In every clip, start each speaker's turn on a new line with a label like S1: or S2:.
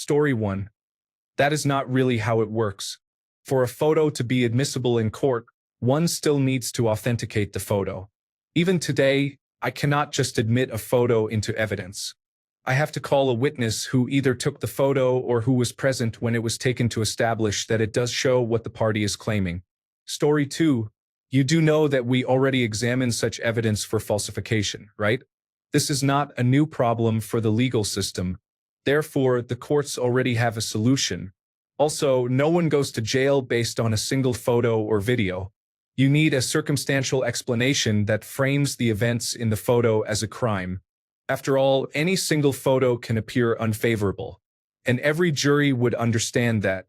S1: Story 1. That is not really how it works. For a photo to be admissible in court, one still needs to authenticate the photo. Even today, I cannot just admit a photo into evidence. I have to call a witness who either took the photo or who was present when it was taken to establish that it does show what the party is claiming. Story 2. You do know that we already examined such evidence for falsification, right? This is not a new problem for the legal system. Therefore, the courts already have a solution. Also, no one goes to jail based on a single photo or video. You need a circumstantial explanation that frames the events in the photo as a crime. After all, any single photo can appear unfavorable, and every jury would understand that.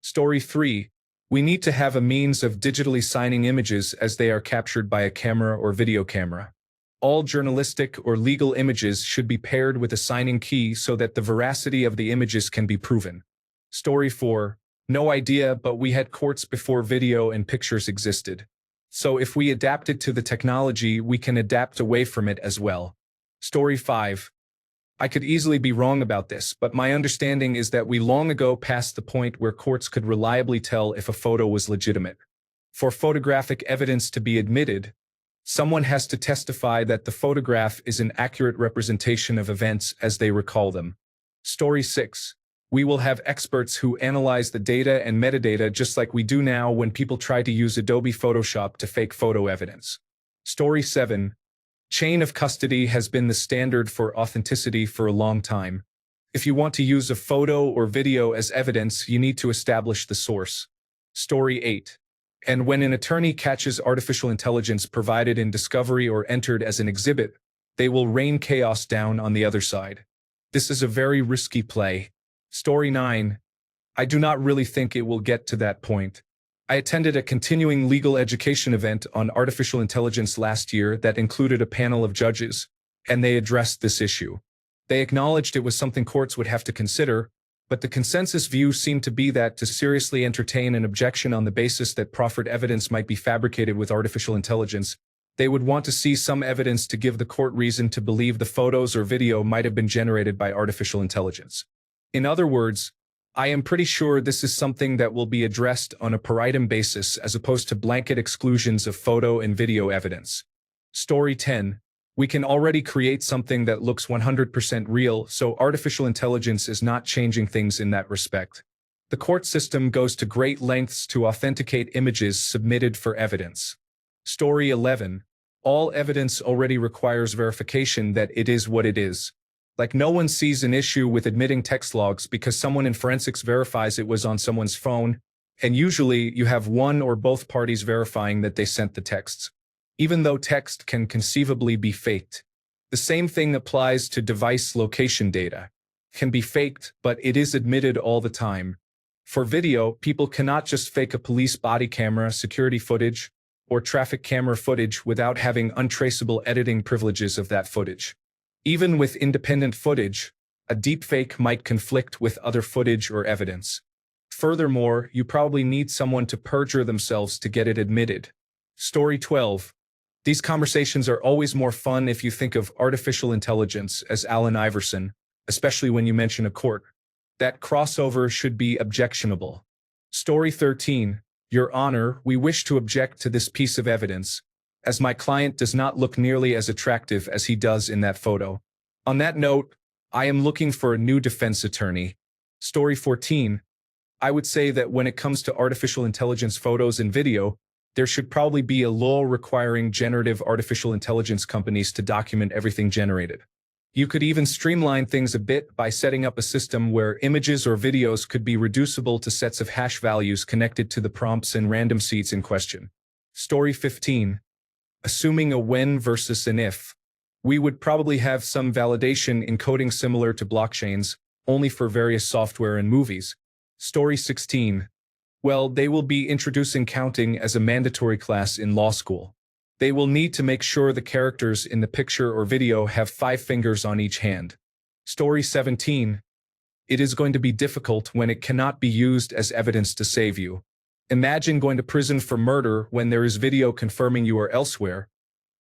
S1: Story 3. We need to have a means of digitally signing images as they are captured by a camera or video camera. All journalistic or legal images should be paired with a signing key so that the veracity of the images can be proven. Story 4. No idea, but we had courts before video and pictures existed. So if we adapted to the technology, we can adapt away from it as well. Story 5. I could easily be wrong about this, but my understanding is that we long ago passed the point where courts could reliably tell if a photo was legitimate. For photographic evidence to be admitted, someone has to testify that the photograph is an accurate representation of events as they recall them. Story 6. We will have experts who analyze the data and metadata just like we do now when people try to use Adobe Photoshop to fake photo evidence. Story 7. Chain of custody has been the standard for authenticity for a long time. If you want to use a photo or video as evidence, you need to establish the source. Story 8. And when an attorney catches artificial intelligence provided in discovery or entered as an exhibit, they will rain chaos down on the other side. This is a very risky play. Story 9. I do not really think it will get to that point. I attended a continuing legal education event on artificial intelligence last year that included a panel of judges, and they addressed this issue. They acknowledged it was something courts would have to consider, but the consensus view seemed to be that to seriously entertain an objection on the basis that proffered evidence might be fabricated with artificial intelligence, they would want to see some evidence to give the court reason to believe the photos or video might have been generated by artificial intelligence. In other words, I am pretty sure this is something that will be addressed on a per item basis as opposed to blanket exclusions of photo and video evidence. Story 10. We can already create something that looks 100% real, so artificial intelligence is not changing things in that respect. The court system goes to great lengths to authenticate images submitted for evidence. Story 11. All evidence already requires verification that it is what it is. Like no one sees an issue with admitting text logs because someone in forensics verifies it was on someone's phone, and usually you have one or both parties verifying that they sent the texts. Even though text can conceivably be faked. The same thing applies to device location data. Can be faked, but it is admitted all the time. For video, people cannot just fake a police body camera, security footage, or traffic camera footage without having untraceable editing privileges of that footage. Even with independent footage, a deepfake might conflict with other footage or evidence. Furthermore, you probably need someone to perjure themselves to get it admitted. Story 12. These conversations are always more fun if you think of artificial intelligence as Allen Iverson, especially when you mention a court. That crossover should be objectionable. Story 13. Your Honor, we wish to object to this piece of evidence, as my client does not look nearly as attractive as he does in that photo. On that note, I am looking for a new defense attorney. Story 14. I would say that when it comes to artificial intelligence photos and video, there should probably be a law requiring generative artificial intelligence companies to document everything generated. You could even streamline things a bit by setting up a system where images or videos could be reducible to sets of hash values connected to the prompts and random seeds in question. Story 15. Assuming a when versus an if, we would probably have some validation encoding similar to blockchains, only for various software and movies. Story 16. Well, they will be introducing counting as a mandatory class in law school. They will need to make sure the characters in the picture or video have 5 fingers on each hand. Story 17. It is going to be difficult when it cannot be used as evidence to save you. Imagine going to prison for murder when there is video confirming you are elsewhere,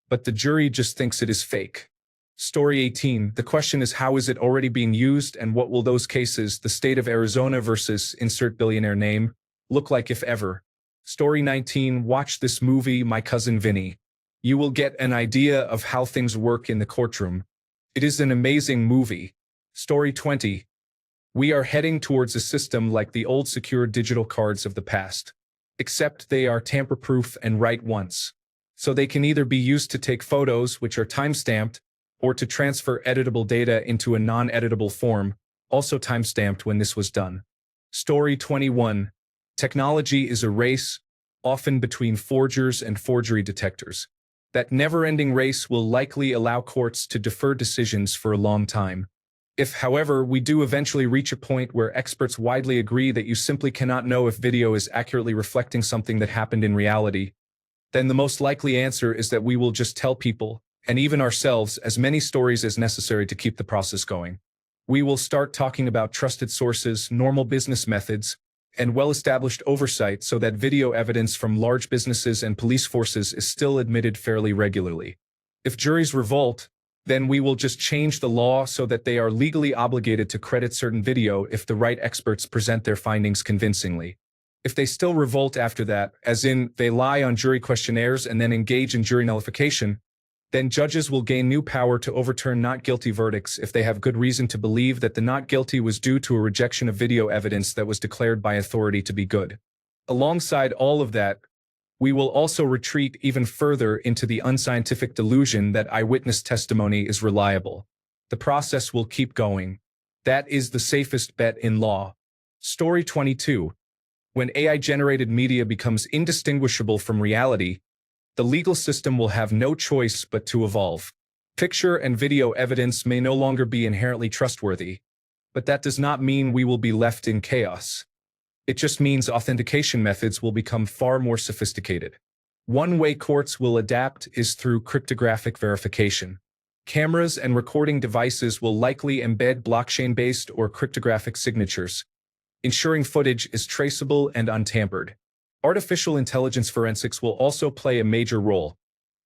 S1: but the jury just thinks it is fake. Story 18. The question is, how is it already being used, and what will those cases, the state of Arizona versus insert billionaire name, look like if ever? Story 19. Watch this movie, My Cousin Vinny. You will get an idea of how things work in the courtroom. It is an amazing movie. Story 20. We are heading towards a system like the old secure digital cards of the past, except they are tamper-proof and write once. So they can either be used to take photos, which are time-stamped, or to transfer editable data into a non-editable form, also time-stamped when this was done. Story 21. Technology is a race, often between forgers and forgery detectors. That never-ending race will likely allow courts to defer decisions for a long time. If, however, we do eventually reach a point where experts widely agree that you simply cannot know if video is accurately reflecting something that happened in reality, then the most likely answer is that we will just tell people, and even ourselves, as many stories as necessary to keep the process going. We will start talking about trusted sources, normal business methods, and well-established oversight so that video evidence from large businesses and police forces is still admitted fairly regularly. If juries revolt, then we will just change the law so that they are legally obligated to credit certain video if the right experts present their findings convincingly. If they still revolt after that, as in they lie on jury questionnaires and then engage in jury nullification, then judges will gain new power to overturn not guilty verdicts if they have good reason to believe that the not guilty was due to a rejection of video evidence that was declared by authority to be good. Alongside all of that, we will also retreat even further into the unscientific delusion that eyewitness testimony is reliable. The process will keep going. That is the safest bet in law. Story 22. When AI-generated media becomes indistinguishable from reality, the legal system will have no choice but to evolve. Picture and video evidence may no longer be inherently trustworthy, but that does not mean we will be left in chaos. It just means authentication methods will become far more sophisticated. One way courts will adapt is through cryptographic verification. Cameras and recording devices will likely embed blockchain-based or cryptographic signatures, ensuring footage is traceable and untampered. Artificial intelligence forensics will also play a major role,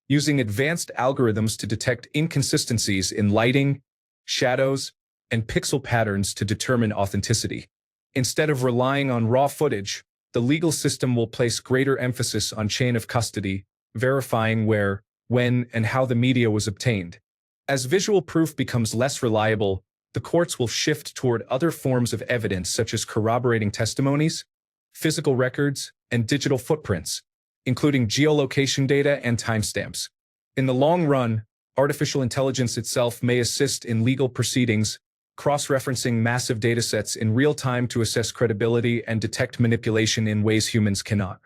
S1: using advanced algorithms to detect inconsistencies in lighting, shadows, and pixel patterns to determine authenticity. Instead of relying on raw footage, the legal system will place greater emphasis on chain of custody, verifying where, when, and how the media was obtained. As visual proof becomes less reliable, the courts will shift toward other forms of evidence such as corroborating testimonies, physical records, and digital footprints, including geolocation data and timestamps. In the long run, artificial intelligence itself may assist in legal proceedings, cross-referencing massive datasets in real time to assess credibility and detect manipulation in ways humans cannot.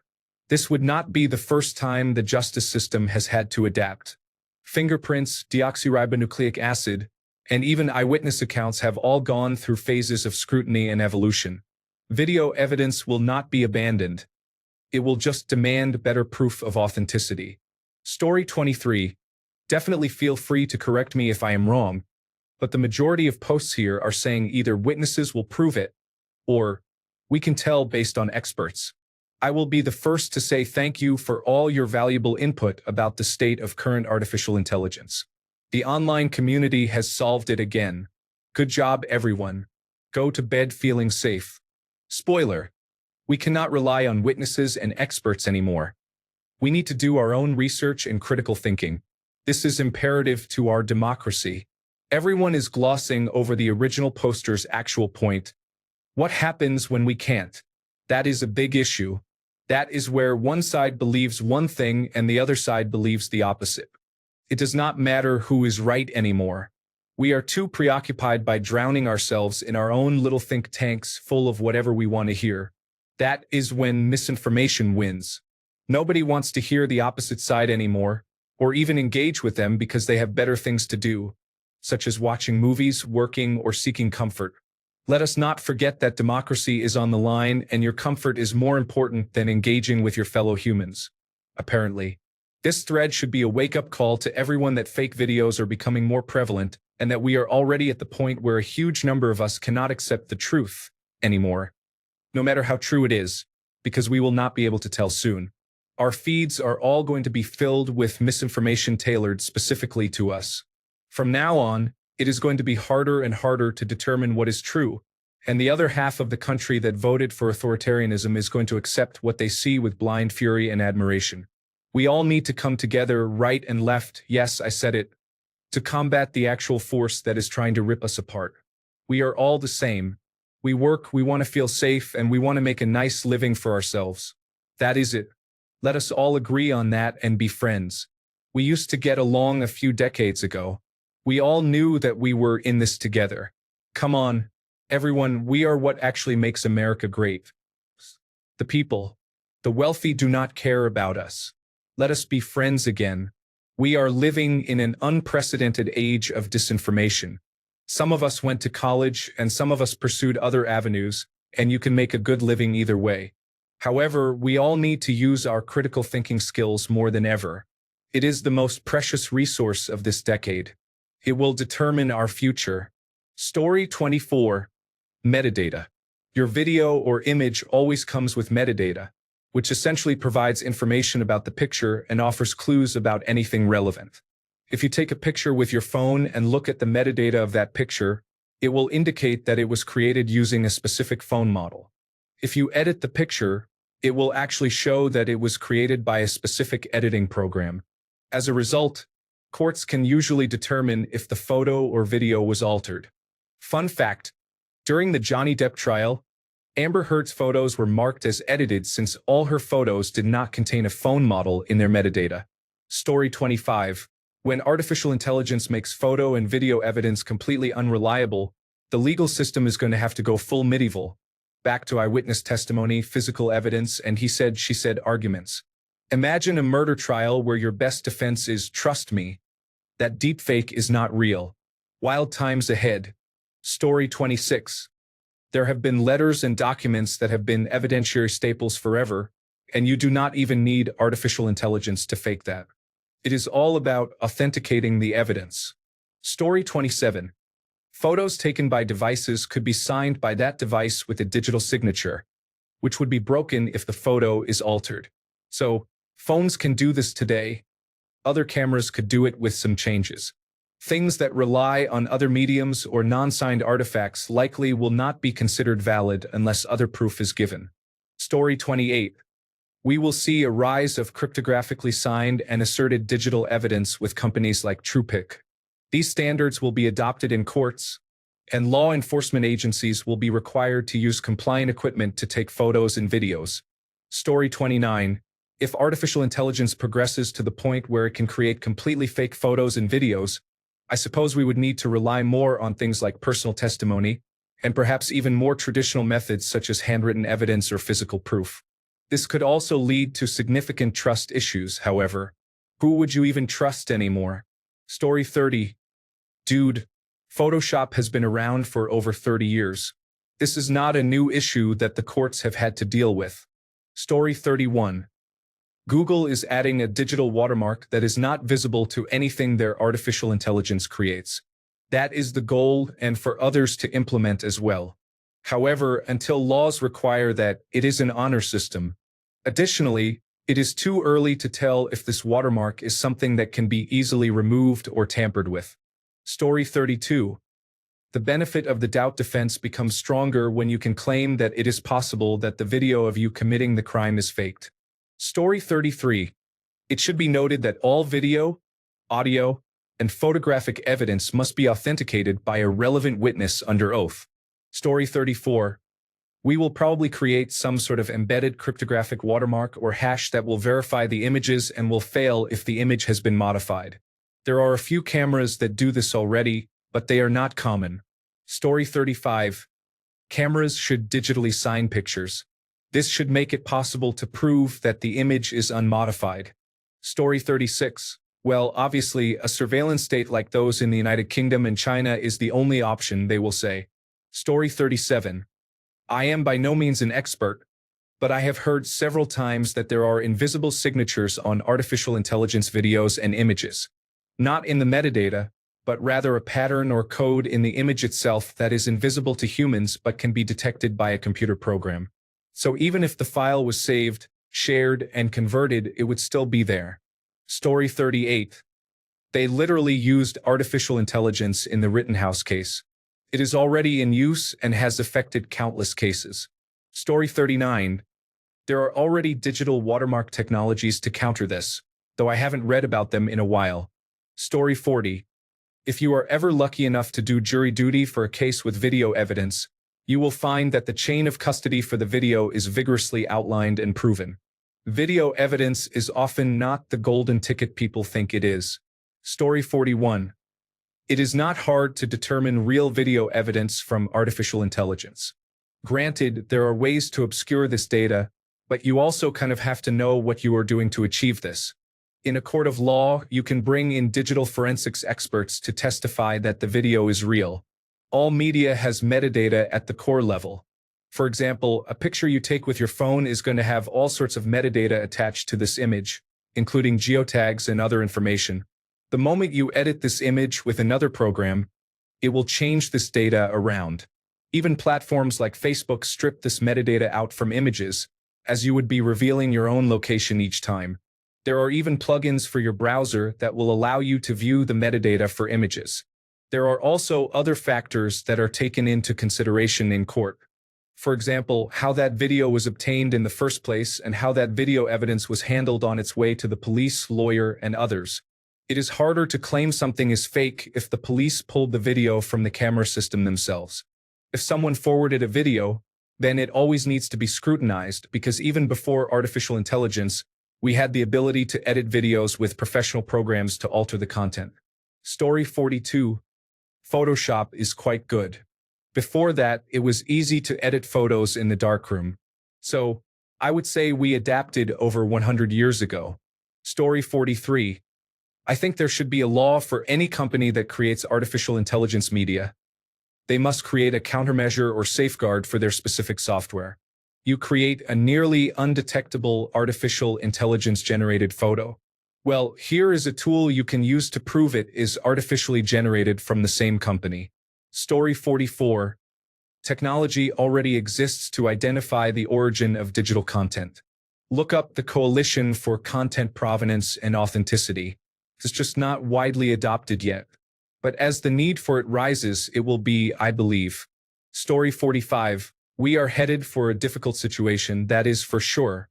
S1: This would not be the first time the justice system has had to adapt. Fingerprints, deoxyribonucleic acid, and even eyewitness accounts have all gone through phases of scrutiny and evolution. Video evidence will not be abandoned. It will just demand better proof of authenticity. Story 23. Definitely feel free to correct me if I am wrong, but the majority of posts here are saying either witnesses will prove it, or we can tell based on experts. I will be the first to say thank you for all your valuable input about the state of current artificial intelligence. The online community has solved it again. Good job, everyone. Go to bed feeling safe. Spoiler: we cannot rely on witnesses and experts anymore. We need to do our own research and critical thinking. This is imperative to our democracy. Everyone is glossing over the original poster's actual point. What happens when we can't? That is a big issue. That is where one side believes one thing and the other side believes the opposite. It does not matter who is right anymore. We are too preoccupied by drowning ourselves in our own little think tanks full of whatever we want to hear. That is when misinformation wins. Nobody wants to hear the opposite side anymore, or even engage with them because they have better things to do, such as watching movies, working, or seeking comfort. Let us not forget that democracy is on the line and your comfort is more important than engaging with your fellow humans. Apparently, this thread should be a wake-up call to everyone that fake videos are becoming more prevalent and that we are already at the point where a huge number of us cannot accept the truth anymore, no matter how true it is, because we will not be able to tell soon. Our feeds are all going to be filled with misinformation tailored specifically to us. From now on, it is going to be harder and harder to determine what is true, and the other half of the country that voted for authoritarianism is going to accept what they see with blind fury and admiration. We all need to come together, right and left, yes, I said it, to combat the actual force that is trying to rip us apart. We are all the same. We work, we want to feel safe, and we want to make a nice living for ourselves. That is it. Let us all agree on that and be friends. We used to get along a few decades ago. We all knew that we were in this together. Come on, everyone, we are what actually makes America great. The people. The wealthy do not care about us. Let us be friends again. We are living in an unprecedented age of disinformation. Some of us went to college and some of us pursued other avenues, and you can make a good living either way. However, we all need to use our critical thinking skills more than ever. It is the most precious resource of this decade. It will determine our future. Story 24. Metadata. Your video or image always comes with metadata, which essentially provides information about the picture and offers clues about anything relevant. If you take a picture with your phone and look at the metadata of that picture, it will indicate that it was created using a specific phone model. If you edit the picture, it will actually show that it was created by a specific editing program. As a result, courts can usually determine if the photo or video was altered. Fun fact, during the Johnny Depp trial, Amber Heard's photos were marked as edited since all her photos did not contain a phone model in their metadata. Story 25. When artificial intelligence makes photo and video evidence completely unreliable, the legal system is going to have to go full medieval. Back to eyewitness testimony, physical evidence, and he said, she said arguments. Imagine a murder trial where your best defense is, trust me, that deepfake is not real. Wild times ahead. Story 26. There have been letters and documents that have been evidentiary staples forever, and you do not even need artificial intelligence to fake that. It is all about authenticating the evidence. Story 27. Photos taken by devices could be signed by that device with a digital signature, which would be broken if the photo is altered. So, phones can do this today. Other cameras could do it with some changes. Things that rely on other mediums or non-signed artifacts likely will not be considered valid unless other proof is given. Story 28. We will see a rise of cryptographically signed and asserted digital evidence with companies like TruePic. These standards will be adopted in courts, and law enforcement agencies will be required to use compliant equipment to take photos and videos. Story 29. If artificial intelligence progresses to the point where it can create completely fake photos and videos, I suppose we would need to rely more on things like personal testimony, and perhaps even more traditional methods such as handwritten evidence or physical proof. This could also lead to significant trust issues, however. Who would you even trust anymore? Story 30. Dude, Photoshop has been around for over 30 years. This is not a new issue that the courts have had to deal with. Story 31. Google is adding a digital watermark that is not visible to anything their artificial intelligence creates. That is the goal, and for others to implement as well. However, until laws require that, it is an honor system. Additionally, it is too early to tell if this watermark is something that can be easily removed or tampered with. Story 32. The benefit of the doubt defense becomes stronger when you can claim that it is possible that the video of you committing the crime is faked. Story 33. It should be noted that all video, audio, and photographic evidence must be authenticated by a relevant witness under oath. Story 34. We will probably create some sort of embedded cryptographic watermark or hash that will verify the images and will fail if the image has been modified. There are a few cameras that do this already, but they are not common. Story 35. Cameras should digitally sign pictures. This should make it possible to prove that the image is unmodified. Story 36. Well, obviously, a surveillance state like those in the United Kingdom and China is the only option, they will say. Story 37. I am by no means an expert, but I have heard several times that there are invisible signatures on artificial intelligence videos and images. Not in the metadata, but rather a pattern or code in the image itself that is invisible to humans but can be detected by a computer program. So even if the file was saved, shared, and converted, it would still be there. Story 38. They literally used artificial intelligence in the Rittenhouse case. It is already in use and has affected countless cases. Story 39. There are already digital watermark technologies to counter this, though I haven't read about them in a while. Story 40. If you are ever lucky enough to do jury duty for a case with video evidence, you will find that the chain of custody for the video is vigorously outlined and proven. Video evidence is often not the golden ticket people think it is. Story 41. It is not hard to determine real video evidence from artificial intelligence. Granted, there are ways to obscure this data, but you also kind of have to know what you are doing to achieve this. In a court of law, you can bring in digital forensics experts to testify that the video is real. All media has metadata at the core level. For example, a picture you take with your phone is going to have all sorts of metadata attached to this image, including geotags and other information. The moment you edit this image with another program, it will change this data around. Even platforms like Facebook strip this metadata out from images, as you would be revealing your own location each time. There are even plugins for your browser that will allow you to view the metadata for images. There are also other factors that are taken into consideration in court. For example, how that video was obtained in the first place and how that video evidence was handled on its way to the police, lawyer, and others. It is harder to claim something is fake if the police pulled the video from the camera system themselves. If someone forwarded a video, then it always needs to be scrutinized because even before artificial intelligence, we had the ability to edit videos with professional programs to alter the content. Story 42. Photoshop is quite good. Before that, it was easy to edit photos in the darkroom. So, I would say we adapted over 100 years ago. Story 43. I think there should be a law for any company that creates artificial intelligence media. They must create a countermeasure or safeguard for their specific software. You create a nearly undetectable artificial intelligence-generated photo. Well, here is a tool you can use to prove it is artificially generated from the same company. Story 44. Technology already exists to identify the origin of digital content. Look up the Coalition for Content Provenance and Authenticity. It's just not widely adopted yet. But as the need for it rises, it will be, I believe. Story 45. We are headed for a difficult situation, that is for sure.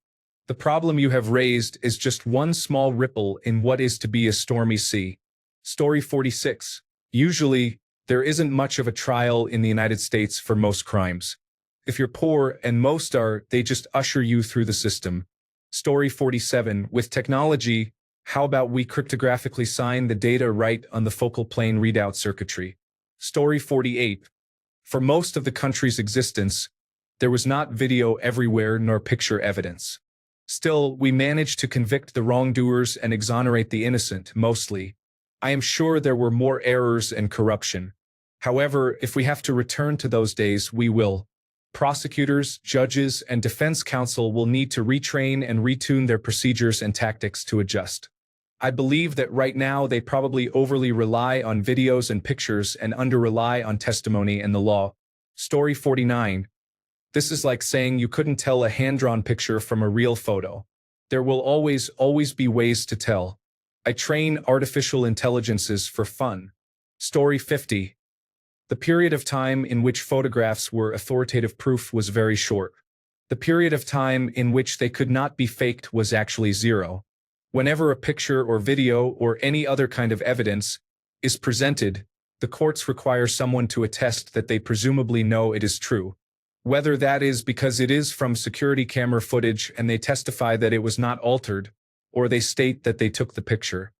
S1: The problem you have raised is just one small ripple in what is to be a stormy sea. Story 46. Usually, there isn't much of a trial in the United States for most crimes. If you're poor, and most are, they just usher you through the system. Story 47. With technology, how about we cryptographically sign the data right on the focal plane readout circuitry? Story 48. For most of the country's existence, there was not video everywhere nor picture evidence. Still, we managed to convict the wrongdoers and exonerate the innocent, mostly. I am sure there were more errors and corruption. However, if we have to return to those days, we will. Prosecutors, judges, and defense counsel will need to retrain and retune their procedures and tactics to adjust. I believe that right now they probably overly rely on videos and pictures and under-rely on testimony and the law. Story 49. This is like saying you couldn't tell a hand-drawn picture from a real photo. There will always be ways to tell. I train artificial intelligences for fun. Story 50. The period of time in which photographs were authoritative proof was very short. The period of time in which they could not be faked was actually zero. Whenever a picture or video or any other kind of evidence is presented, the courts require someone to attest that they presumably know it is true. Whether that is because it is from security camera footage and they testify that it was not altered, or they state that they took the picture.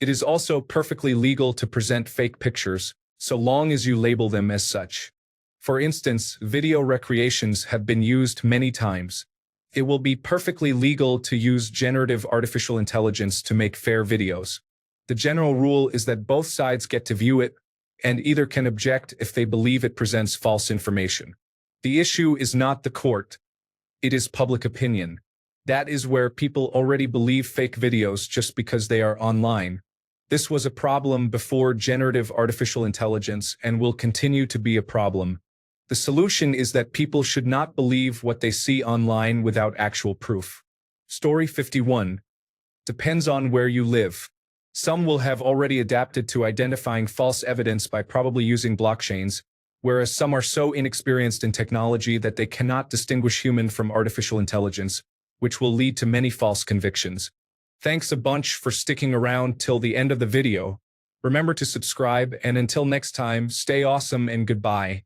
S1: It is also perfectly legal to present fake pictures, so long as you label them as such. For instance, video recreations have been used many times. It will be perfectly legal to use generative artificial intelligence to make fair videos. The general rule is that both sides get to view it, and either can object if they believe it presents false information. The issue is not the court. It is public opinion. That is where people already believe fake videos just because they are online. This was a problem before generative artificial intelligence and will continue to be a problem. The solution is that people should not believe what they see online without actual proof. Story 51. Depends on where you live. Some will have already adapted to identifying false evidence by probably using blockchains, whereas some are so inexperienced in technology that they cannot distinguish human from artificial intelligence, which will lead to many false convictions. Thanks a bunch for sticking around till the end of the video. Remember to subscribe, and until next time, stay awesome and goodbye.